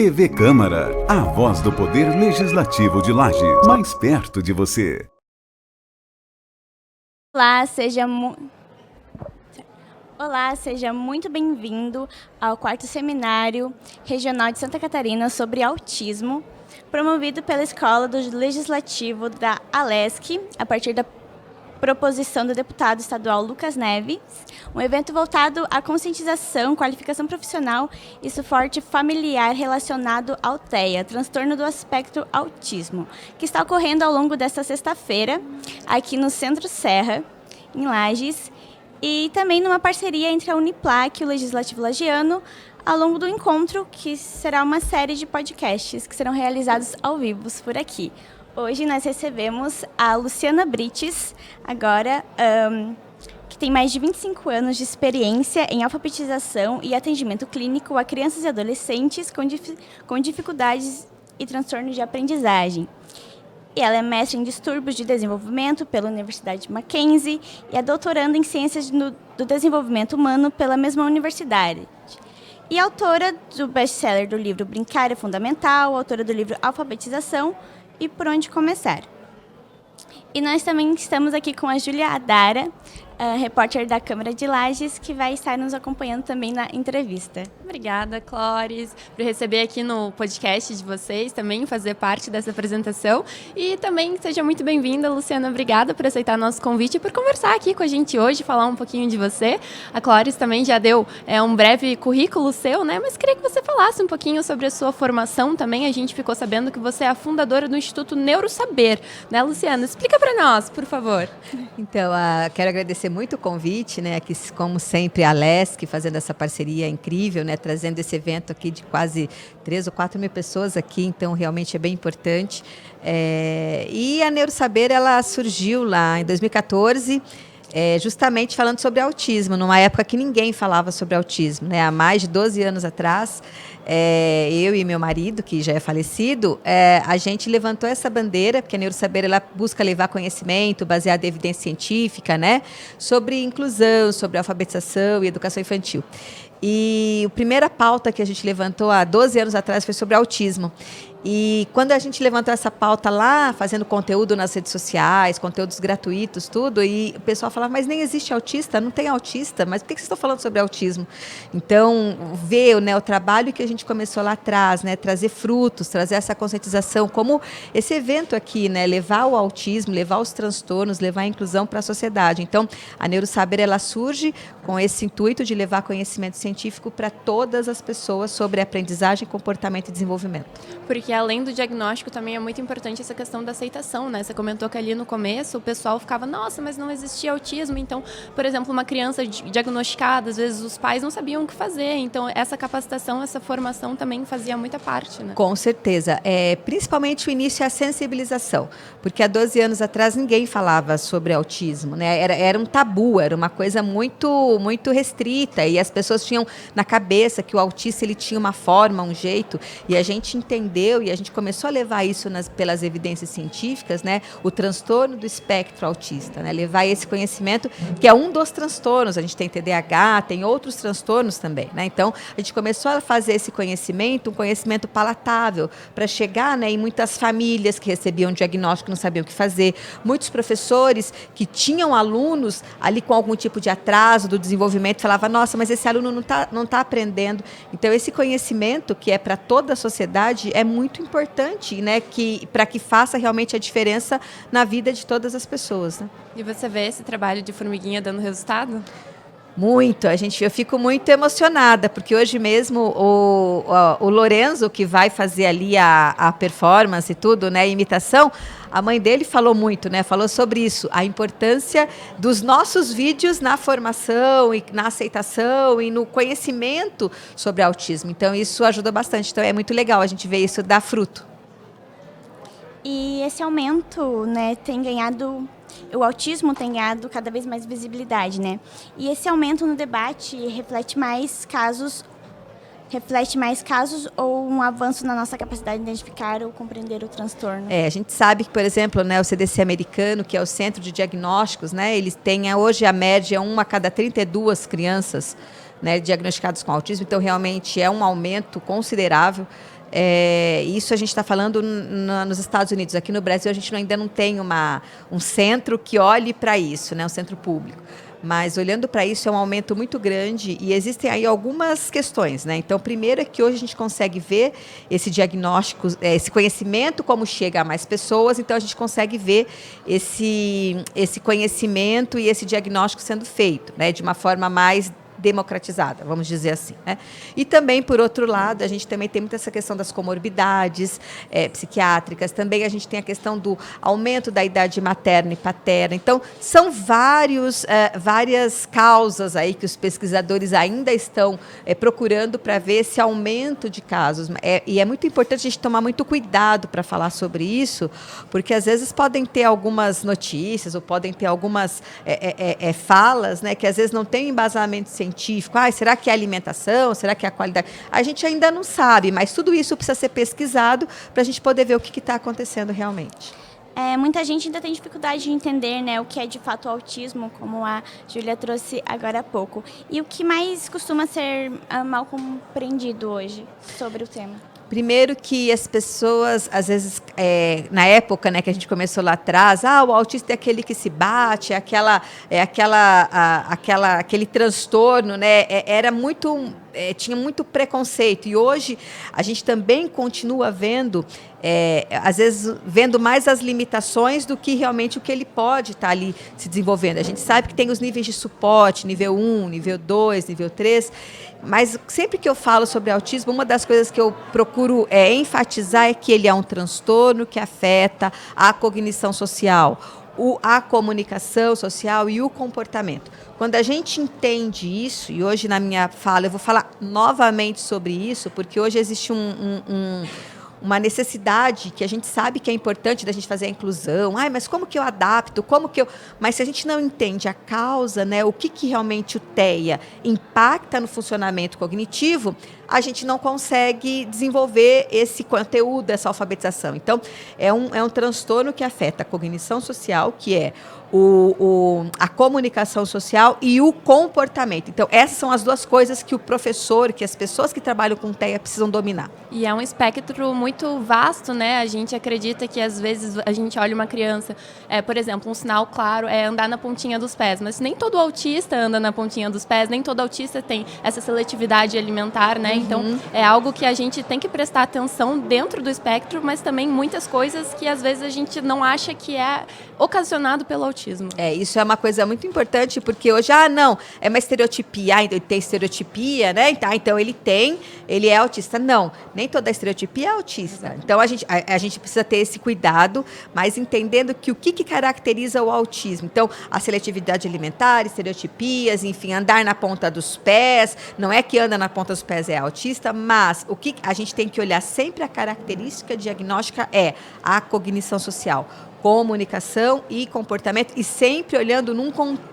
TV Câmara, a voz do Poder Legislativo de Lages, mais perto de você. Olá, seja muito bem-vindo ao 4º Seminário Regional de Santa Catarina sobre Autismo, promovido pela Escola do Legislativo da ALESC, a partir da proposição do deputado estadual Lucas Neves, um evento voltado à conscientização, qualificação profissional e suporte familiar relacionado ao TEA, transtorno do espectro autismo, que está ocorrendo ao longo desta sexta-feira, aqui no Centro Serra, em Lages, e também numa parceria entre a Uniplac e o Legislativo Lagiano, ao longo do encontro, que será uma série de podcasts que serão realizados ao vivo por aqui. Hoje nós recebemos a Luciana Brites, agora, que tem mais de 25 anos de experiência em alfabetização e atendimento clínico a crianças e adolescentes com dificuldades e transtornos de aprendizagem. E ela é mestre em distúrbios de desenvolvimento pela Universidade Mackenzie e é doutoranda em Ciências do Desenvolvimento Humano pela mesma universidade. E autora do best-seller do livro Brincar é Fundamental, autora do livro Alfabetização e Por Onde Começar. E nós também estamos aqui com a Júlia Adara, repórter da Câmara de Lages, que vai estar nos acompanhando também na entrevista. Obrigada, Clóris, por receber aqui no podcast de vocês, também fazer parte dessa apresentação. E também seja muito bem-vinda, Luciana. Obrigada por aceitar nosso convite e por conversar aqui com a gente hoje, falar um pouquinho de você. A Clóris também já deu um breve currículo seu, né? Mas queria que você falasse um pouquinho sobre a sua formação também. A gente ficou sabendo que você é a fundadora do Instituto Neurosaber, né, Luciana? Explica para nós, por favor. Então, quero agradecer muito o convite, né? Aqui, como sempre, a ALESC fazendo essa parceria incrível, né? Trazendo esse evento aqui de quase 3 ou 4 mil pessoas aqui, então realmente é bem importante. E a Neurosaber, ela surgiu lá em 2014, justamente falando sobre autismo, numa época que ninguém falava sobre autismo, né? Há mais de 12 anos atrás, eu e meu marido, que já é falecido, a gente levantou essa bandeira, porque a Neurosaber ela busca levar conhecimento baseado em evidência científica, né? Sobre inclusão, sobre alfabetização e educação infantil. E a primeira pauta que a gente levantou há 12 anos atrás foi sobre autismo. E quando a gente levantou essa pauta lá, fazendo conteúdo nas redes sociais, conteúdos gratuitos, tudo, e o pessoal falava, mas nem existe autista, não tem autista, mas por que vocês estão falando sobre autismo? Então, ver, né, o trabalho que a gente começou lá atrás, né, trazer frutos, trazer essa conscientização, como esse evento aqui, né, levar o autismo, levar os transtornos, levar a inclusão para a sociedade. Então, a Neurosaber, ela surge com esse intuito de levar conhecimento científico para todas as pessoas sobre aprendizagem, comportamento e desenvolvimento. Porque além do diagnóstico também é muito importante essa questão da aceitação, né? Você comentou que ali no começo o pessoal ficava, nossa, mas não existia autismo. Então, por exemplo, uma criança diagnosticada, às vezes os pais não sabiam o que fazer. Então, essa capacitação, essa formação também fazia muita parte, né? Com certeza. Principalmente o início é a sensibilização. Porque há 12 anos atrás ninguém falava sobre autismo, né? Era um tabu, era uma coisa muito, muito restrita. E as pessoas tinham na cabeça que o autista ele tinha uma forma, um jeito. E a gente entendeu e a gente começou a levar isso pelas evidências científicas, né? O transtorno do espectro autista, né? Levar esse conhecimento, que é um dos transtornos. A gente tem TDAH, tem outros transtornos também, né? Então, a gente começou a fazer esse conhecimento, um conhecimento palatável, para chegar, né, em muitas famílias que recebiam diagnóstico, não sabiam o que fazer, muitos professores que tinham alunos ali com algum tipo de atraso do desenvolvimento, falavam, nossa, mas esse aluno não tá aprendendo. Então, esse conhecimento, que é para toda a sociedade, é muito importante, né, para que faça realmente a diferença na vida de todas as pessoas, né? E você vê esse trabalho de formiguinha dando resultado? Muito, eu fico muito emocionada, porque hoje mesmo o Lorenzo, que vai fazer ali a performance e tudo, né, a imitação, a mãe dele falou muito, né, falou sobre isso, a importância dos nossos vídeos na formação e na aceitação e no conhecimento sobre autismo. Então, isso ajuda bastante. Então, é muito legal a gente ver isso dar fruto. E esse aumento, né, o autismo tem ganhado cada vez mais visibilidade, né? E esse aumento no debate reflete mais casos ou um avanço na nossa capacidade de identificar ou compreender o transtorno? A gente sabe que, por exemplo, né, o CDC americano, que é o Centro de Diagnósticos, né, eles têm hoje a média 1 a cada 32 crianças, né, diagnosticadas com autismo, então realmente é um aumento considerável. Isso a gente está falando nos Estados Unidos. Aqui no Brasil, a gente ainda não tem um centro que olhe para isso, né? Um centro público. Mas, olhando para isso, é um aumento muito grande e existem aí algumas questões, né? Então, primeiro é que hoje a gente consegue ver esse diagnóstico, esse conhecimento, como chega a mais pessoas, então a gente consegue ver esse conhecimento e esse diagnóstico sendo feito, né? De uma forma mais democratizada, vamos dizer assim, né? E também, por outro lado, a gente também tem muito essa questão das comorbidades psiquiátricas, também a gente tem a questão do aumento da idade materna e paterna. Então, são várias causas aí que os pesquisadores ainda estão procurando para ver esse aumento de casos. E é muito importante a gente tomar muito cuidado para falar sobre isso, porque às vezes podem ter algumas notícias ou podem ter algumas falas, né, que às vezes não tem embasamento científico. Será que é alimentação? Será que é a qualidade? A gente ainda não sabe, mas tudo isso precisa ser pesquisado para a gente poder ver o que está acontecendo realmente. Muita gente ainda tem dificuldade de entender, né, o que é de fato o autismo, como a Júlia trouxe agora há pouco. E o que mais costuma ser mal compreendido hoje sobre o tema? Primeiro que as pessoas, às vezes, na época, né, que a gente começou lá atrás, o autista é aquele que se bate, aquele transtorno, né, tinha muito preconceito. E hoje a gente também continua vendo, às vezes, vendo mais as limitações do que realmente o que ele pode estar ali se desenvolvendo. A gente sabe que tem os níveis de suporte, nível 1, nível 2, nível 3, mas sempre que eu falo sobre autismo, uma das coisas que eu procuro enfatizar é que ele é um transtorno que afeta a cognição social, a comunicação social e o comportamento. Quando a gente entende isso, e hoje na minha fala eu vou falar novamente sobre isso, porque hoje existe uma necessidade que a gente sabe que é importante da gente fazer a inclusão. Mas como que eu adapto? Mas se a gente não entende a causa, né, o que realmente o TEA impacta no funcionamento cognitivo, a gente não consegue desenvolver esse conteúdo, essa alfabetização. Então, é um transtorno que afeta a cognição social, que é a comunicação social e o comportamento. Então, essas são as duas coisas que o professor, que as pessoas que trabalham com TEA precisam dominar. E é um espectro muito vasto, né? A gente acredita que, às vezes, a gente olha uma criança, por exemplo, um sinal claro é andar na pontinha dos pés, mas nem todo autista anda na pontinha dos pés, nem todo autista tem essa seletividade alimentar, né? Então, é algo que a gente tem que prestar atenção dentro do espectro, mas também muitas coisas que, às vezes, a gente não acha que é ocasionado pelo autismo. Isso é uma coisa muito importante, porque hoje, não, é uma estereotipia, ele tem estereotipia, né? Então ele é autista. Não, nem toda estereotipia é autista. Exato. Então a gente precisa ter esse cuidado, mas entendendo que o que caracteriza o autismo. Então, a seletividade alimentar, estereotipias, enfim, andar na ponta dos pés, não é que anda na ponta dos pés é autista, mas o que a gente tem que olhar sempre, a característica diagnóstica é a cognição social, comunicação e comportamento, e sempre olhando num contexto.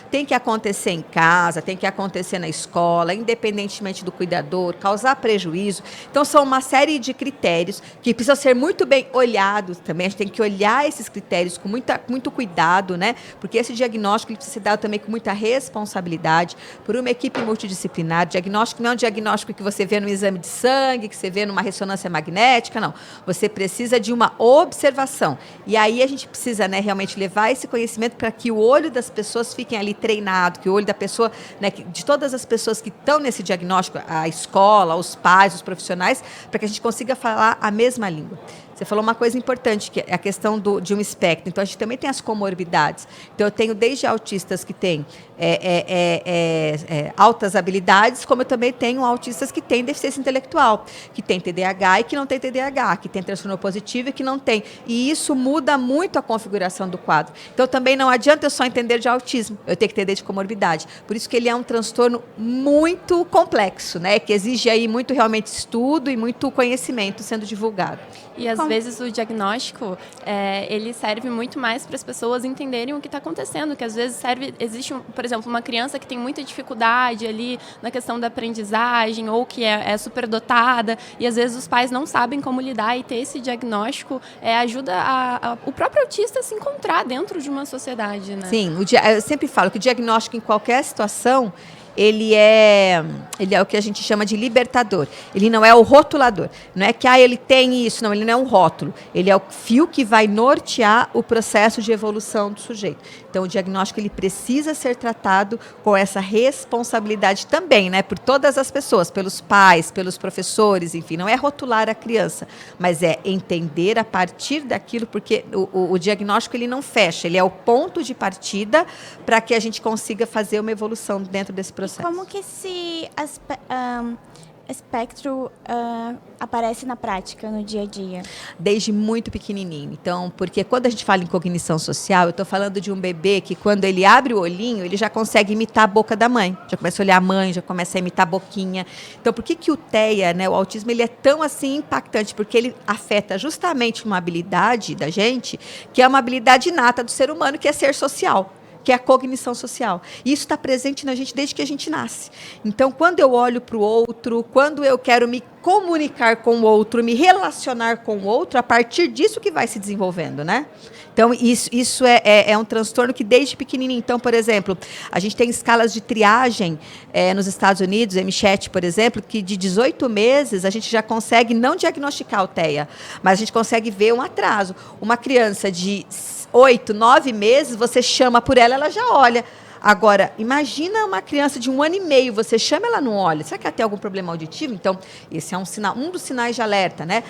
Tem que acontecer em casa, tem que acontecer na escola, independentemente do cuidador, causar prejuízo. Então, são uma série de critérios que precisam ser muito bem olhados também. A gente tem que olhar esses critérios com muito cuidado, né? Porque esse diagnóstico ele precisa ser dado também com muita responsabilidade por uma equipe multidisciplinar. Diagnóstico não é um diagnóstico que você vê no exame de sangue, que você vê numa ressonância magnética, não. Você precisa de uma observação. E aí a gente precisa, né, realmente levar esse conhecimento para que o olho das pessoas fiquem ali treinado, que o olho da pessoa, né, de todas as pessoas que estão nesse diagnóstico, a escola, os pais, os profissionais, para que a gente consiga falar a mesma língua. Você falou uma coisa importante, que é a questão de um espectro. Então, a gente também tem as comorbidades. Então, eu tenho desde autistas que têm altas habilidades, como eu também tenho autistas que têm deficiência intelectual, que têm TDAH e que não têm TDAH, que têm transtorno positivo e que não têm. E isso muda muito a configuração do quadro. Então, também não adianta eu só entender de autismo, eu tenho que entender de comorbidade. Por isso que ele é um transtorno muito complexo, né? Que exige aí muito realmente estudo e muito conhecimento sendo divulgado. E às vezes o diagnóstico, ele serve muito mais para as pessoas entenderem o que está acontecendo, que às vezes existe, por exemplo, uma criança que tem muita dificuldade ali na questão da aprendizagem ou que é superdotada e às vezes os pais não sabem como lidar, e ter esse diagnóstico ajuda o próprio autista a se encontrar dentro de uma sociedade, né? Sim, eu sempre falo que o diagnóstico em qualquer situação, ele é o que a gente chama de libertador. Ele não é o rotulador. Não é que ele tem isso, não, ele não é um rótulo. Ele é o fio que vai nortear o processo de evolução do sujeito. Então, o diagnóstico ele precisa ser tratado com essa responsabilidade também, né, por todas as pessoas, pelos pais, pelos professores, enfim, não é rotular a criança, mas é entender a partir daquilo, porque o diagnóstico ele não fecha, ele é o ponto de partida para que a gente consiga fazer uma evolução dentro desse processo. Como que esse espectro aparece na prática, no dia a dia? Desde muito pequenininho. Então, porque quando a gente fala em cognição social, eu estou falando de um bebê que quando ele abre o olhinho, ele já consegue imitar a boca da mãe. Já começa a olhar a mãe, já começa a imitar a boquinha. Então, por que o TEA, né, o autismo, ele é tão assim impactante? Porque ele afeta justamente uma habilidade da gente, que é uma habilidade inata do ser humano, que é ser social, que é a cognição social. E isso está presente na gente desde que a gente nasce. Então, quando eu olho para o outro, quando eu quero me comunicar com o outro, me relacionar com o outro, a partir disso que vai se desenvolvendo, né? Então, isso é um transtorno que desde pequenininho. Então, por exemplo, a gente tem escalas de triagem nos Estados Unidos, MCHAT, por exemplo, que de 18 meses a gente já consegue não diagnosticar o TEA, mas a gente consegue ver um atraso. Uma criança de 8, 9 meses, você chama por ela, ela já olha. Agora, imagina uma criança de 1 ano e meio, você chama, ela não olha. Será que ela tem algum problema auditivo? Então, esse é um sinal, um dos sinais de alerta, né?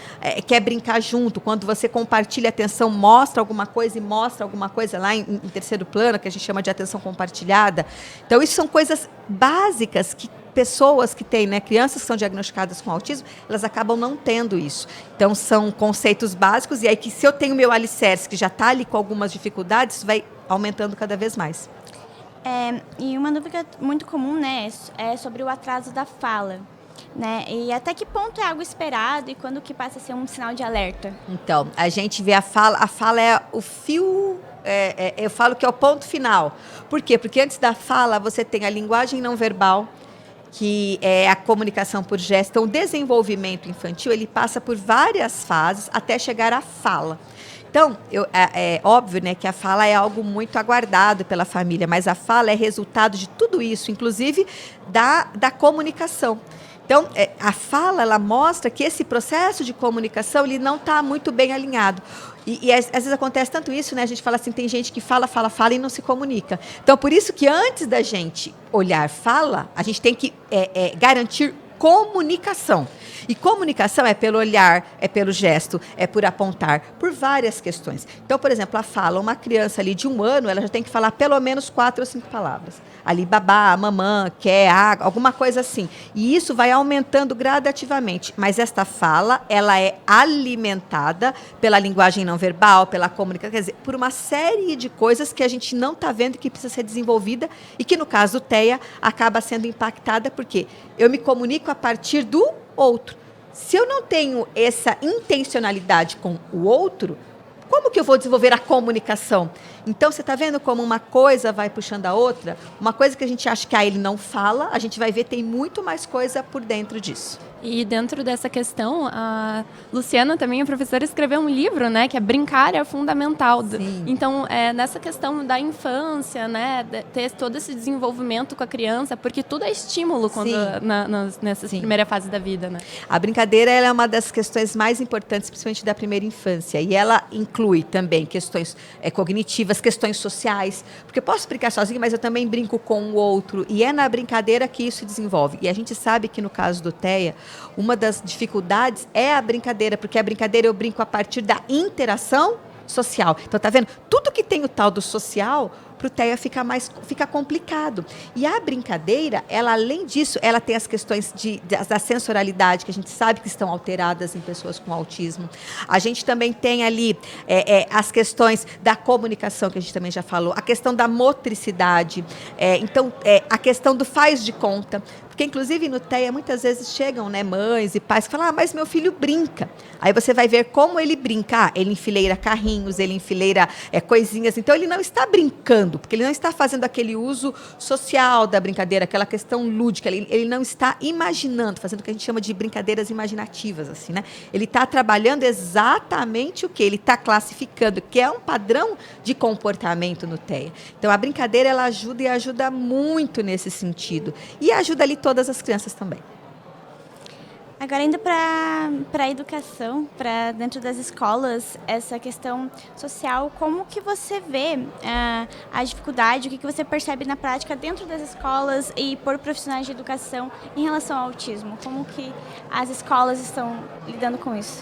Quer brincar junto, quando você compartilha atenção, mostra alguma coisa e mostra alguma coisa lá em terceiro plano, que a gente chama de atenção compartilhada. Então, isso são coisas básicas que pessoas que têm, né, crianças que são diagnosticadas com autismo, elas acabam não tendo isso. Então, são conceitos básicos, e aí que se eu tenho meu alicerce, que já está ali com algumas dificuldades, isso vai aumentando cada vez mais. E uma dúvida muito comum, né, é sobre o atraso da fala, né? E até que ponto é algo esperado e quando que passa a ser um sinal de alerta? Então, a gente vê a fala é o fio, eu falo que é o ponto final. Por quê? Porque antes da fala você tem a linguagem não verbal, que é a comunicação por gesto. Então, o desenvolvimento infantil, ele passa por várias fases até chegar à fala. Então, é óbvio, né, que a fala é algo muito aguardado pela família, mas a fala é resultado de tudo isso, inclusive da comunicação. Então, a fala, ela mostra que esse processo de comunicação, ele não está muito bem alinhado. E às vezes acontece tanto isso, né? A gente fala assim, tem gente que fala e não se comunica. Então, por isso que antes da gente olhar fala, a gente tem que garantir comunicação. E comunicação é pelo olhar, é pelo gesto, é por apontar, por várias questões. Então, por exemplo, a fala, uma criança ali de 1 ano, ela já tem que falar pelo menos 4 ou 5 palavras. Ali, babá, mamã, quer, água, alguma coisa assim. E isso vai aumentando gradativamente. Mas esta fala, ela é alimentada pela linguagem não verbal, pela comunicação, quer dizer, por uma série de coisas que a gente não está vendo que precisa ser desenvolvida e que, no caso do TEA, acaba sendo impactada porque eu me comunico a partir do outro. Se eu não tenho essa intencionalidade com o outro, como que eu vou desenvolver a comunicação? Então, você está vendo como uma coisa vai puxando a outra? Uma coisa que a gente acha que ele não fala, a gente vai ver tem muito mais coisa por dentro disso. E dentro dessa questão, a Luciana também, a professora, escreveu um livro, né, que é Brincar é Fundamental. Então, nessa questão da infância, né, ter todo esse desenvolvimento com a criança, porque tudo é estímulo quando, nessa primeira fase da vida, né? A brincadeira ela é uma das questões mais importantes, principalmente da primeira infância, e ela inclui também questões cognitivas, questões sociais, porque eu posso brincar sozinho, mas eu também brinco com o outro, e é na brincadeira que isso se desenvolve. E a gente sabe que no caso do TEA, uma das dificuldades é a brincadeira, porque a brincadeira eu brinco a partir da interação social. Então, tá vendo? Tudo que tem o tal do social, para o TEA fica complicado. E a brincadeira, ela, além disso, ela tem as questões da sensorialidade, que a gente sabe que estão alteradas em pessoas com autismo. A gente também tem ali as questões da comunicação, que a gente também já falou, a questão da motricidade, a questão do faz de conta. Porque, inclusive, no TEA, muitas vezes chegam, né, mães e pais que falam, mas meu filho brinca. Aí você vai ver como ele brinca. Ele enfileira carrinhos, ele enfileira coisinhas. Então, ele não está brincando, brincando, porque ele não está fazendo aquele uso social da brincadeira, aquela questão lúdica, ele não está imaginando, fazendo o que a gente chama de brincadeiras imaginativas, assim, né? Ele está trabalhando exatamente o que? Ele está classificando, que é um padrão de comportamento no TEA. Então, a brincadeira, ela ajuda e ajuda muito nesse sentido. E ajuda ali todas as crianças também. Agora, indo para a educação, para dentro das escolas, essa questão social, como que você vê a dificuldade, o que você percebe na prática dentro das escolas e por profissionais de educação em relação ao autismo? Como que as escolas estão lidando com isso?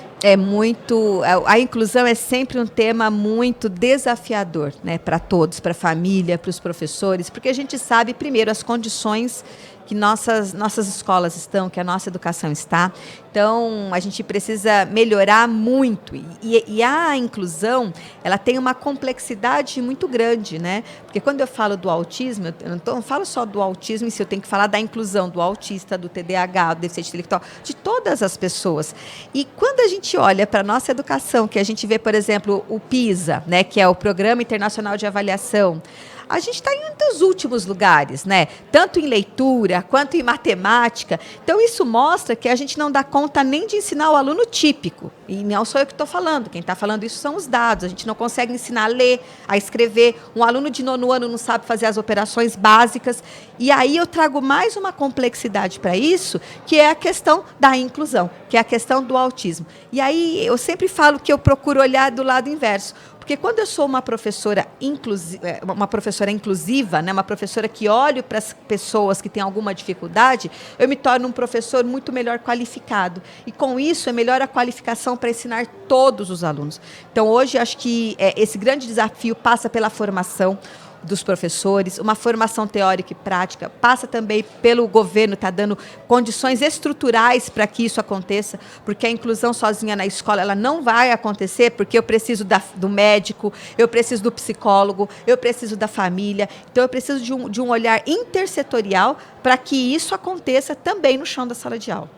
A inclusão é sempre um tema muito desafiador, né, para todos, para a família, para os professores, porque a gente sabe, primeiro, as condições que nossas escolas estão, que a nossa educação está. Então, a gente precisa melhorar muito. E a inclusão, ela tem uma complexidade muito grande, né? Porque quando eu falo do autismo, eu não falo só do autismo em si, eu tenho que falar da inclusão do autista, do TDAH, do deficiente intelectual, de todas as pessoas. E quando a gente olha para a nossa educação, que a gente vê, por exemplo, o PISA, né, que é o Programa Internacional de Avaliação, a gente está em um dos últimos lugares, né? Tanto em leitura quanto em matemática. Então, isso mostra que a gente não dá conta nem de ensinar o aluno típico. E não sou eu que estou falando. Quem está falando isso são os dados. A gente não consegue ensinar a ler, a escrever. Um aluno de 9º ano não sabe fazer as operações básicas. E aí eu trago mais uma complexidade para isso, que é a questão da inclusão, que é a questão do autismo. E aí eu sempre falo que eu procuro olhar do lado inverso. Porque quando eu sou uma professora inclusiva, né, uma professora que olho para as pessoas que têm alguma dificuldade, eu me torno um professor muito melhor qualificado. E com isso, é melhor a qualificação para ensinar todos os alunos. Então, hoje, acho que esse grande desafio passa pela formação dos professores, uma formação teórica e prática, passa também pelo governo, está dando condições estruturais para que isso aconteça, porque a inclusão sozinha na escola ela não vai acontecer, porque eu preciso do médico, eu preciso do psicólogo, eu preciso da família, então eu preciso de um olhar intersetorial para que isso aconteça também no chão da sala de aula.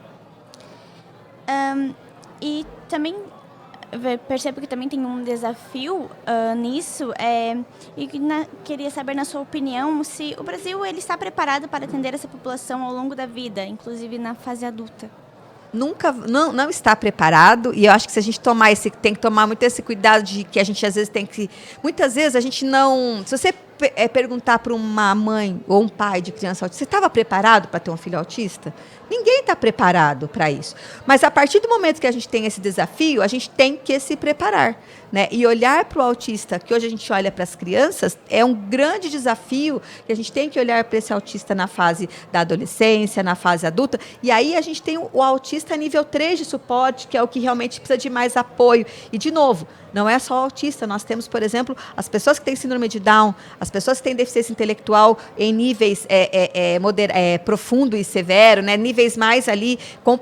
E também percebo que também tem um desafio nisso, e queria saber, na sua opinião, se o Brasil ele está preparado para atender essa população ao longo da vida, inclusive na fase adulta. Não está preparado, e eu acho que se a gente tem que tomar muito esse cuidado de que a gente às vezes tem que... Muitas vezes a gente não... Se você perguntar para uma mãe ou um pai de criança autista, você estava preparado para ter um filho autista? Ninguém está preparado para isso. Mas a partir do momento que a gente tem esse desafio, a gente tem que se preparar, né? E olhar para o autista, que hoje a gente olha para as crianças, é um grande desafio que a gente tem que olhar para esse autista na fase da adolescência, na fase adulta. E aí a gente tem o autista nível 3 de suporte, que é o que realmente precisa de mais apoio. E, de novo, não é só o autista. Nós temos, por exemplo, as pessoas que têm síndrome de Down, as pessoas que têm deficiência intelectual em níveis profundo e severo, né? Níveis mais ali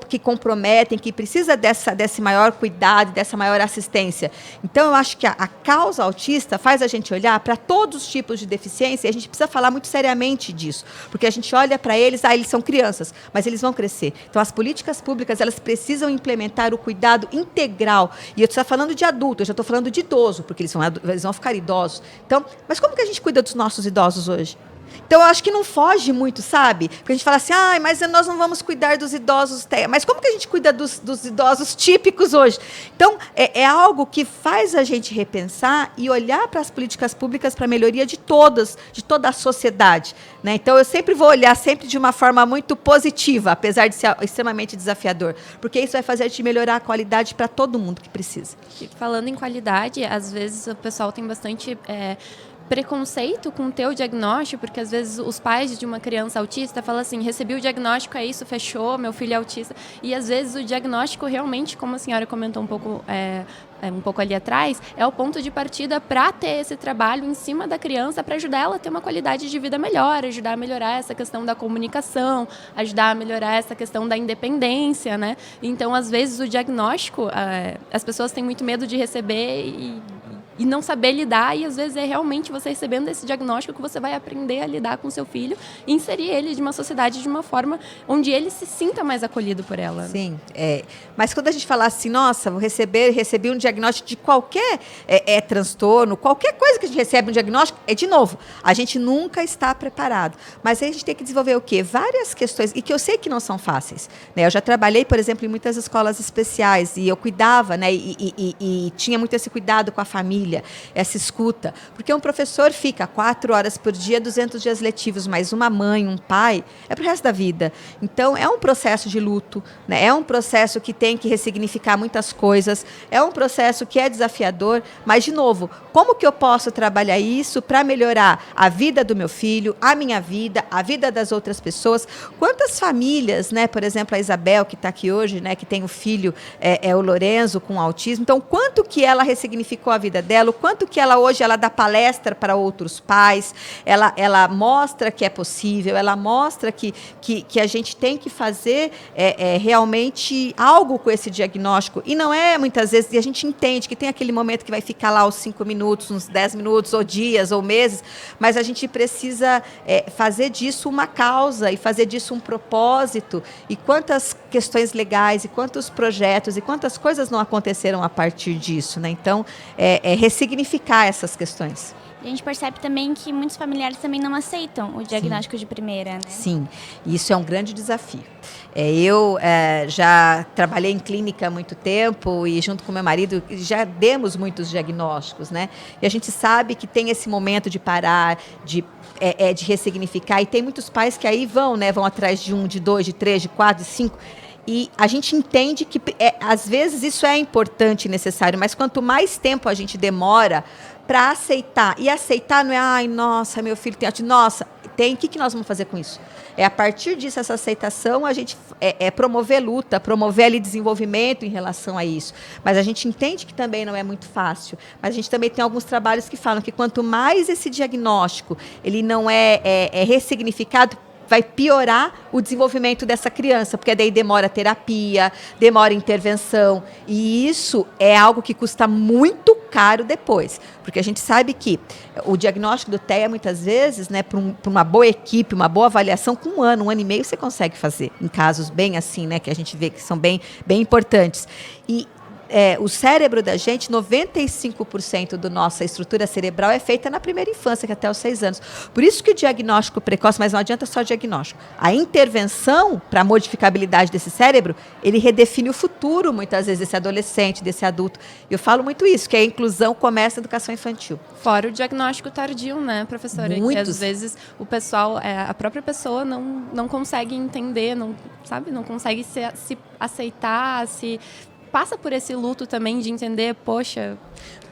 que comprometem, que precisa desse maior cuidado, dessa maior assistência. Então, eu acho que a causa autista faz a gente olhar para todos os tipos de deficiência, e a gente precisa falar muito seriamente disso, porque a gente olha para eles, eles são crianças, mas eles vão crescer. Então, as políticas públicas, elas precisam implementar o cuidado integral. E eu estou falando de adulto, eu já estou falando de idoso, porque eles vão ficar idosos. Então, mas como que a gente cuida dos nossos idosos hoje? Então, eu acho que não foge muito, sabe? Porque a gente fala assim, mas nós não vamos cuidar dos idosos. Mas como que a gente cuida dos idosos típicos hoje? Então, é algo que faz a gente repensar e olhar para as políticas públicas para a melhoria de toda a sociedade, né? Então, eu sempre vou olhar sempre de uma forma muito positiva, apesar de ser extremamente desafiador, porque isso vai fazer a gente melhorar a qualidade para todo mundo que precisa. E falando em qualidade, às vezes o pessoal tem bastante... preconceito com o teu diagnóstico, porque às vezes os pais de uma criança autista falam assim, recebi o diagnóstico, é isso, fechou, meu filho é autista. E às vezes o diagnóstico realmente, como a senhora comentou um pouco ali atrás, é o ponto de partida para ter esse trabalho em cima da criança, para ajudar ela a ter uma qualidade de vida melhor, ajudar a melhorar essa questão da comunicação, ajudar a melhorar essa questão da independência, né? Então, às vezes, o diagnóstico, as pessoas têm muito medo de receber e e não saber lidar, e às vezes é realmente você recebendo esse diagnóstico que você vai aprender a lidar com o seu filho e inserir ele de uma sociedade de uma forma onde ele se sinta mais acolhido por ela. Sim, mas quando a gente fala assim, nossa, recebi um diagnóstico de qualquer transtorno, qualquer coisa que a gente recebe um diagnóstico, de novo, a gente nunca está preparado. Mas aí a gente tem que desenvolver o quê? Várias questões, e que eu sei que não são fáceis. Né? Eu já trabalhei, por exemplo, em muitas escolas especiais, e eu cuidava, né, e tinha muito esse cuidado com a família, essa escuta, porque um professor fica 4 horas por dia, 200 dias letivos, mas uma mãe, um pai, é para o resto da vida. Então, é um processo de luto, né? É um processo que tem que ressignificar muitas coisas, é um processo que é desafiador, mas, de novo, como que eu posso trabalhar isso para melhorar a vida do meu filho, a minha vida, a vida das outras pessoas? Quantas famílias, né? Por exemplo, a Isabel, que está aqui hoje, né? Que tem o filho, o Lorenzo, com autismo. Então, quanto que ela ressignificou a vida dela, o quanto que hoje ela dá palestra para outros pais, ela mostra que é possível, ela mostra que a gente tem que fazer realmente algo com esse diagnóstico. E não é, muitas vezes, e a gente entende que tem aquele momento que vai ficar lá os 5 minutos, uns 10 minutos, ou dias, ou meses, mas a gente precisa fazer disso uma causa e fazer disso um propósito. E quantas questões legais, e quantos projetos, e quantas coisas não aconteceram a partir disso, né? Então, ressignificar essas questões. A gente percebe também que muitos familiares também não aceitam o diagnóstico de primeira, né? Sim, isso é um grande desafio. Eu já trabalhei em clínica há muito tempo e junto com meu marido já demos muitos diagnósticos, né? E a gente sabe que tem esse momento de parar, de ressignificar, e tem muitos pais que aí vão atrás de 1, de 2, de 3, de 4, de 5. E a gente entende que, às vezes, isso é importante e necessário, mas quanto mais tempo a gente demora para aceitar, e aceitar não é, ai, nossa, meu filho tem autismo, nossa, tem, o que nós vamos fazer com isso? A partir disso, essa aceitação, a gente promover luta, promover ali desenvolvimento em relação a isso. Mas a gente entende que também não é muito fácil, mas a gente também tem alguns trabalhos que falam que quanto mais esse diagnóstico ele não é ressignificado, vai piorar o desenvolvimento dessa criança, porque daí demora terapia, demora intervenção, e isso é algo que custa muito caro depois, porque a gente sabe que o diagnóstico do TEA, muitas vezes, né, para uma boa equipe, uma boa avaliação, com 1 ano, 1 ano e meio, você consegue fazer, em casos bem assim, né, que a gente vê que são bem importantes. E o cérebro da gente, 95% da nossa estrutura cerebral é feita na primeira infância, que é até os 6 anos. Por isso que o diagnóstico precoce, mas não adianta só o diagnóstico. A intervenção para a modificabilidade desse cérebro, ele redefine o futuro, muitas vezes, desse adolescente, desse adulto. Eu falo muito isso, que a inclusão começa na educação infantil. Fora o diagnóstico tardio, né, professora? Que às vezes o pessoal, a própria pessoa não consegue entender, não consegue se aceitar, passa por esse luto também de entender, poxa...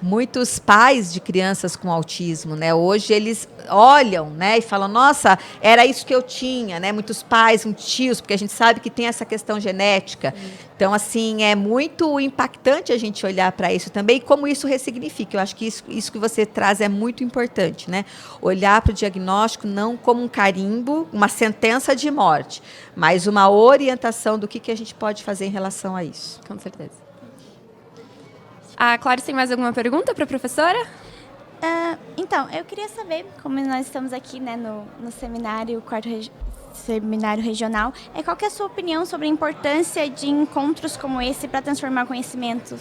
Muitos pais de crianças com autismo, né, hoje eles olham, né, e falam, nossa, era isso que eu tinha, né, muitos pais, muitos tios, porque a gente sabe que tem essa questão genética. Então, assim, é muito impactante a gente olhar para isso também e como isso ressignifica. Eu acho que isso que você traz é muito importante, né, olhar para o diagnóstico não como um carimbo, uma sentença de morte, mas uma orientação do que a gente pode fazer em relação a isso. Com certeza. A Clarice tem mais alguma pergunta para a professora? Então, eu queria saber, como nós estamos aqui, né, no seminário, seminário regional, qual que é a sua opinião sobre a importância de encontros como esse para transformar conhecimento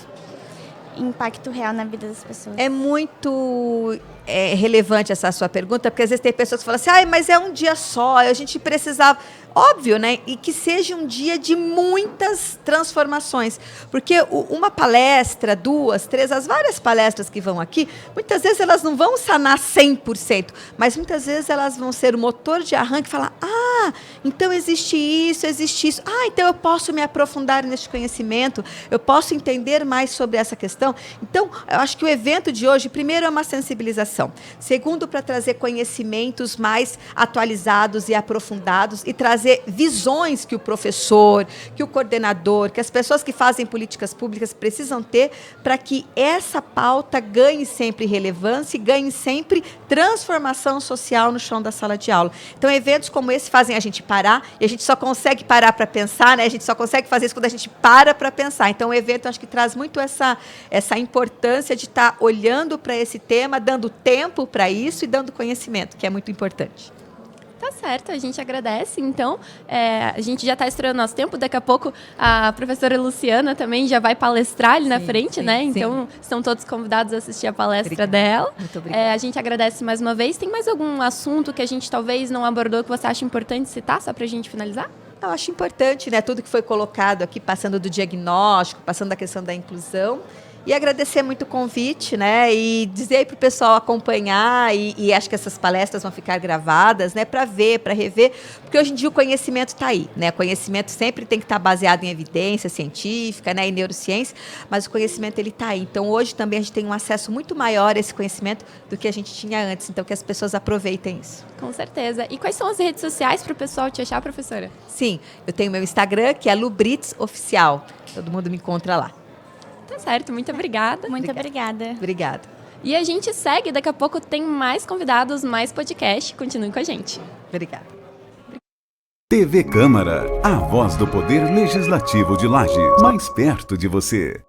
em impacto real na vida das pessoas? É muito relevante essa sua pergunta, porque às vezes tem pessoas que falam assim, mas é um dia só, a gente precisava... Óbvio, né? E que seja um dia de muitas transformações. Porque uma palestra, 2, 3, as várias palestras que vão aqui, muitas vezes elas não vão sanar 100%, mas muitas vezes elas vão ser o motor de arranque e falar, então existe isso. Então eu posso me aprofundar neste conhecimento, eu posso entender mais sobre essa questão. Então, eu acho que o evento de hoje, primeiro, é uma sensibilização. Segundo, para trazer conhecimentos mais atualizados e aprofundados e trazer trazer visões que o professor, que o coordenador, que as pessoas que fazem políticas públicas precisam ter para que essa pauta ganhe sempre relevância e ganhe sempre transformação social no chão da sala de aula. Então, eventos como esse fazem a gente parar, e a gente só consegue parar para pensar, né? A gente só consegue fazer isso quando a gente para pensar. Então, o evento, acho que traz muito essa importância de estar olhando para esse tema, dando tempo para isso e dando conhecimento, que é muito importante. Tá certo, a gente agradece. Então, a gente já está estourando nosso tempo. Daqui a pouco a professora Luciana também já vai palestrar ali na frente, né? Então, estão todos convidados a assistir a palestra dela. Muito obrigada. A gente agradece mais uma vez. Tem mais algum assunto que a gente talvez não abordou que você acha importante citar, só para a gente finalizar? Eu acho importante, né, tudo que foi colocado aqui, passando do diagnóstico, passando da questão da inclusão. E agradecer muito o convite, né? E dizer aí para o pessoal acompanhar, e acho que essas palestras vão ficar gravadas, né? Para ver, para rever, porque hoje em dia o conhecimento está aí, né? O conhecimento sempre tem que estar baseado em evidência científica, né? Em neurociência, mas o conhecimento ele está aí. Então hoje também a gente tem um acesso muito maior a esse conhecimento do que a gente tinha antes. Então que as pessoas aproveitem isso. Com certeza. E quais são as redes sociais para o pessoal te achar, professora? Sim, eu tenho meu Instagram, que é Lubrits Oficial. Todo mundo me encontra lá. Tá certo, muito obrigada. Muito obrigada. Obrigada. E a gente segue, daqui a pouco tem mais convidados, mais podcast. Continue com a gente. Obrigada. TV Câmara, a voz do Poder Legislativo de Lages, mais perto de você.